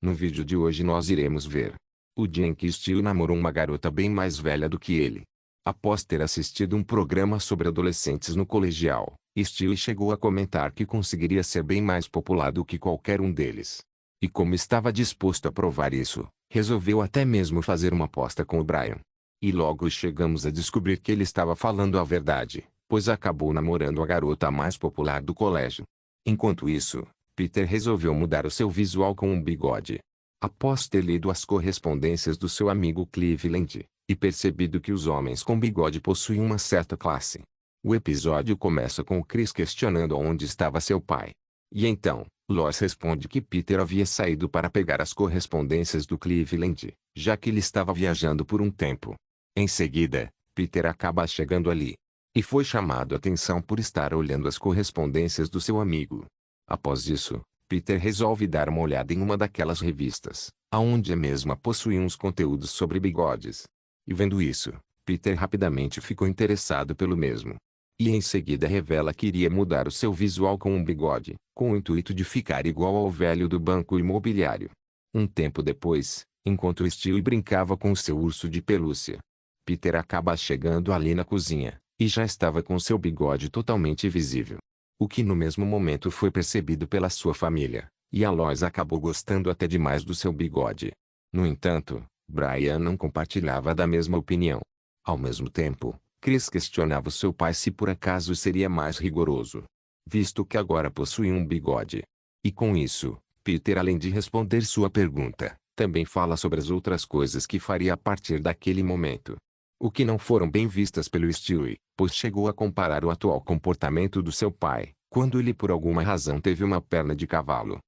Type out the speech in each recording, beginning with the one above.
No vídeo de hoje nós iremos ver o dia em que Stewie namorou uma garota bem mais velha do que ele. Após ter assistido um programa sobre adolescentes no colegial, Stewie chegou a comentar que conseguiria ser bem mais popular do que qualquer um deles. E como estava disposto a provar isso, resolveu até mesmo fazer uma aposta com o Brian. E logo chegamos a descobrir que ele estava falando a verdade, pois acabou namorando a garota mais popular do colégio. Enquanto isso, Peter resolveu mudar o seu visual com um bigode. Após ter lido as correspondências do seu amigo Cleveland, e percebido que os homens com bigode possuem uma certa classe. O episódio começa com o Chris questionando onde estava seu pai. E então, Lois responde que Peter havia saído para pegar as correspondências do Cleveland, já que ele estava viajando por um tempo. Em seguida, Peter acaba chegando ali. E foi chamado a atenção por estar olhando as correspondências do seu amigo. Após isso, Peter resolve dar uma olhada em uma daquelas revistas, aonde a mesma possui uns conteúdos sobre bigodes. E vendo isso, Peter rapidamente ficou interessado pelo mesmo. E em seguida revela que iria mudar o seu visual com um bigode, com o intuito de ficar igual ao velho do banco imobiliário. Um tempo depois, enquanto Stewie brincava com seu urso de pelúcia, Peter acaba chegando ali na cozinha, e já estava com seu bigode totalmente visível. O que no mesmo momento foi percebido pela sua família, e a Lois acabou gostando até demais do seu bigode. No entanto, Brian não compartilhava da mesma opinião. Ao mesmo tempo, Chris questionava seu pai se por acaso seria mais rigoroso, visto que agora possuía um bigode. E com isso, Peter, além de responder sua pergunta, também fala sobre as outras coisas que faria a partir daquele momento. O que não foram bem vistas pelo Stewie, pois chegou a comparar o atual comportamento do seu pai, quando ele por alguma razão teve uma perna de cavalo.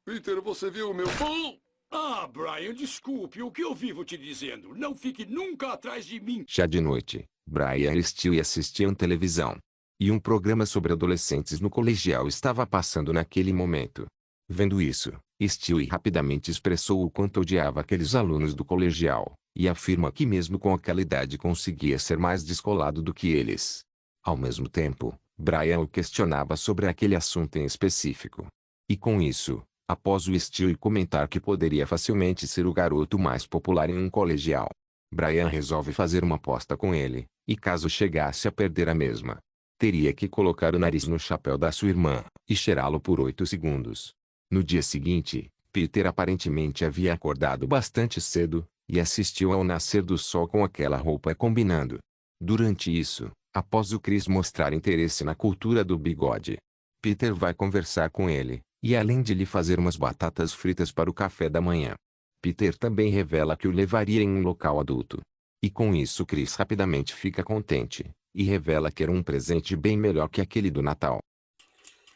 Peter, você viu o meu... Ah, Brian, desculpe, o que eu vivo te dizendo? Não fique nunca atrás de mim. Já de noite, Brian e Stewie assistiam televisão. E um programa sobre adolescentes no colegial estava passando naquele momento. Vendo isso, Stewie rapidamente expressou o quanto odiava aqueles alunos do colegial, e afirma que mesmo com aquela idade conseguia ser mais descolado do que eles. Ao mesmo tempo, Brian o questionava sobre aquele assunto em específico. E com isso, após o Stewie comentar que poderia facilmente ser o garoto mais popular em um colegial, Brian resolve fazer uma aposta com ele, e caso chegasse a perder a mesma, teria que colocar o nariz no chapéu da sua irmã, e cheirá-lo por 8 segundos. No dia seguinte, Peter aparentemente havia acordado bastante cedo, e assistiu ao nascer do sol com aquela roupa combinando. Durante isso, após o Chris mostrar interesse na cultura do bigode, Peter vai conversar com ele, e além de lhe fazer umas batatas fritas para o café da manhã, Peter também revela que o levaria em um local adulto. E com isso Chris rapidamente fica contente, e revela que era um presente bem melhor que aquele do Natal.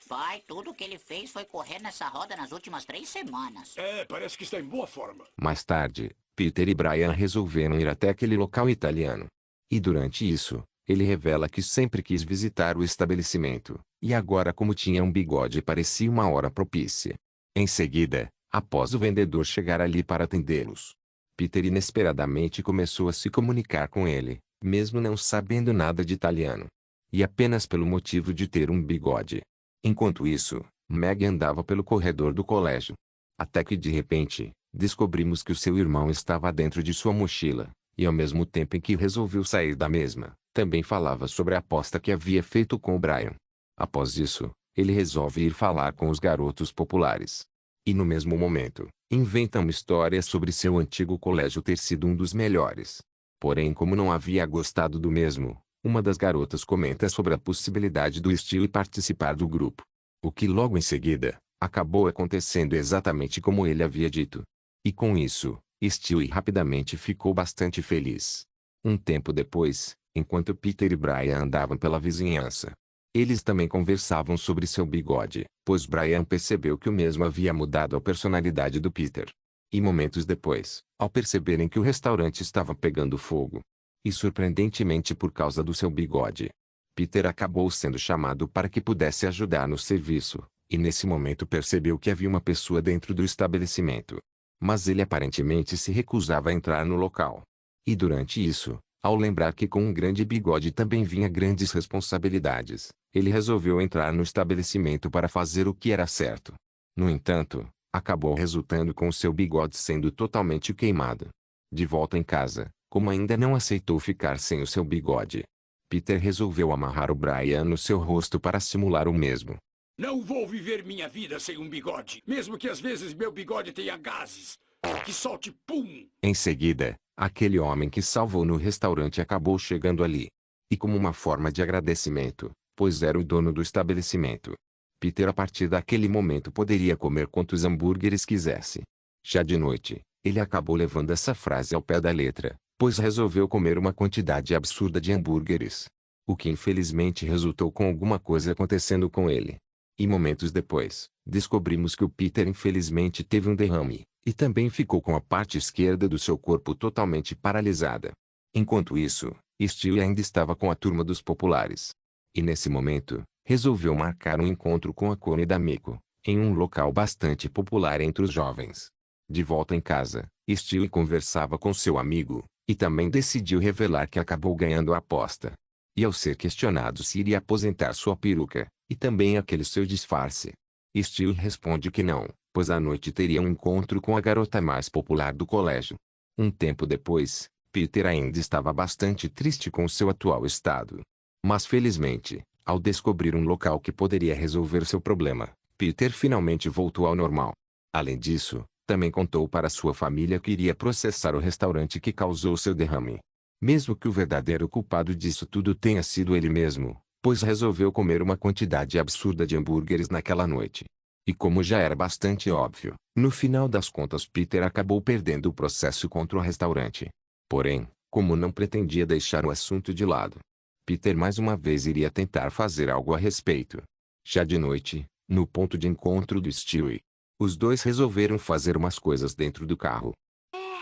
Pai, tudo que ele fez foi correr nessa roda nas últimas 3 semanas. Parece que está em boa forma. Mais tarde, Peter e Brian resolveram ir até aquele local italiano. E durante isso, ele revela que sempre quis visitar o estabelecimento, e agora como tinha um bigode parecia uma hora propícia. Em seguida, após o vendedor chegar ali para atendê-los, Peter inesperadamente começou a se comunicar com ele, mesmo não sabendo nada de italiano. E apenas pelo motivo de ter um bigode. Enquanto isso, Meg andava pelo corredor do colégio. Até que de repente, descobrimos que o seu irmão estava dentro de sua mochila, e ao mesmo tempo em que resolveu sair da mesma, também falava sobre a aposta que havia feito com o Brian. Após isso, ele resolve ir falar com os garotos populares. E no mesmo momento, inventa uma história sobre seu antigo colégio ter sido um dos melhores. Porém, como não havia gostado do mesmo, uma das garotas comenta sobre a possibilidade do Stewie participar do grupo. O que logo em seguida, acabou acontecendo exatamente como ele havia dito. E com isso, Stewie rapidamente ficou bastante feliz. Um tempo depois, enquanto Peter e Brian andavam pela vizinhança, eles também conversavam sobre seu bigode, pois Brian percebeu que o mesmo havia mudado a personalidade do Peter. E momentos depois, ao perceberem que o restaurante estava pegando fogo, e surpreendentemente por causa do seu bigode, Peter acabou sendo chamado para que pudesse ajudar no serviço, e nesse momento percebeu que havia uma pessoa dentro do estabelecimento. Mas ele aparentemente se recusava a entrar no local. E durante isso, ao lembrar que com um grande bigode também vinha grandes responsabilidades, ele resolveu entrar no estabelecimento para fazer o que era certo. No entanto, acabou resultando com seu bigode sendo totalmente queimado. De volta em casa, como ainda não aceitou ficar sem o seu bigode, Peter resolveu amarrar o Brian no seu rosto para simular o mesmo. Não vou viver minha vida sem um bigode, mesmo que às vezes meu bigode tenha gases. Que solte pum! Em seguida, aquele homem que salvou no restaurante acabou chegando ali. E como uma forma de agradecimento, pois era o dono do estabelecimento, Peter a partir daquele momento poderia comer quantos hambúrgueres quisesse. Já de noite, ele acabou levando essa frase ao pé da letra, pois resolveu comer uma quantidade absurda de hambúrgueres. O que infelizmente resultou com alguma coisa acontecendo com ele. E momentos depois, descobrimos que o Peter infelizmente teve um derrame, e também ficou com a parte esquerda do seu corpo totalmente paralisada. Enquanto isso, Stewie ainda estava com a turma dos populares. E nesse momento, resolveu marcar um encontro com a Connie da Miko, em um local bastante popular entre os jovens. De volta em casa, Stewie conversava com seu amigo, e também decidiu revelar que acabou ganhando a aposta. E ao ser questionado se iria aposentar sua peruca, e também aquele seu disfarce, Stewie responde que não, pois à noite teria um encontro com a garota mais popular do colégio. Um tempo depois, Peter ainda estava bastante triste com seu atual estado. Mas felizmente, ao descobrir um local que poderia resolver seu problema, Peter finalmente voltou ao normal. Além disso, também contou para sua família que iria processar o restaurante que causou seu derrame. Mesmo que o verdadeiro culpado disso tudo tenha sido ele mesmo, pois resolveu comer uma quantidade absurda de hambúrgueres naquela noite. E como já era bastante óbvio, no final das contas Peter acabou perdendo o processo contra o restaurante. Porém, como não pretendia deixar o assunto de lado, Peter mais uma vez iria tentar fazer algo a respeito. Já de noite, no ponto de encontro do Stewie, os dois resolveram fazer umas coisas dentro do carro.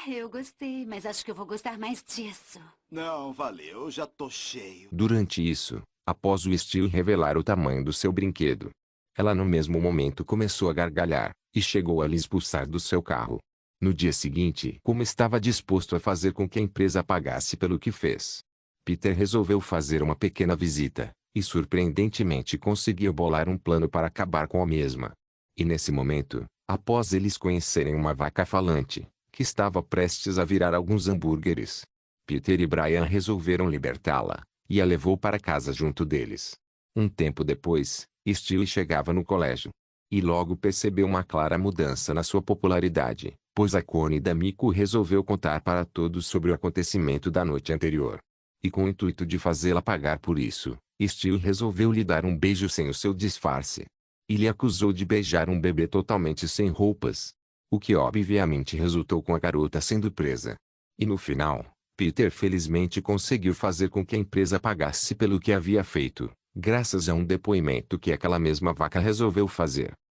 Eu gostei, mas acho que eu vou gostar mais disso. Não, valeu, já tô cheio. Durante isso, após o Stewie revelar o tamanho do seu brinquedo, ela no mesmo momento começou a gargalhar, e chegou a lhe expulsar do seu carro. No dia seguinte, como estava disposto a fazer com que a empresa pagasse pelo que fez, Peter resolveu fazer uma pequena visita, e surpreendentemente conseguiu bolar um plano para acabar com a mesma. E nesse momento, após eles conhecerem uma vaca falante, que estava prestes a virar alguns hambúrgueres, Peter e Brian resolveram libertá-la, e a levou para casa junto deles. Um tempo depois, Stewie chegava no colégio. E logo percebeu uma clara mudança na sua popularidade, pois a Connie da Miko resolveu contar para todos sobre o acontecimento da noite anterior. E com o intuito de fazê-la pagar por isso, Stewie resolveu lhe dar um beijo sem o seu disfarce. E lhe acusou de beijar um bebê totalmente sem roupas. O que obviamente resultou com a garota sendo presa. E no final, Peter felizmente conseguiu fazer com que a empresa pagasse pelo que havia feito, graças a um depoimento que aquela mesma vaca resolveu fazer.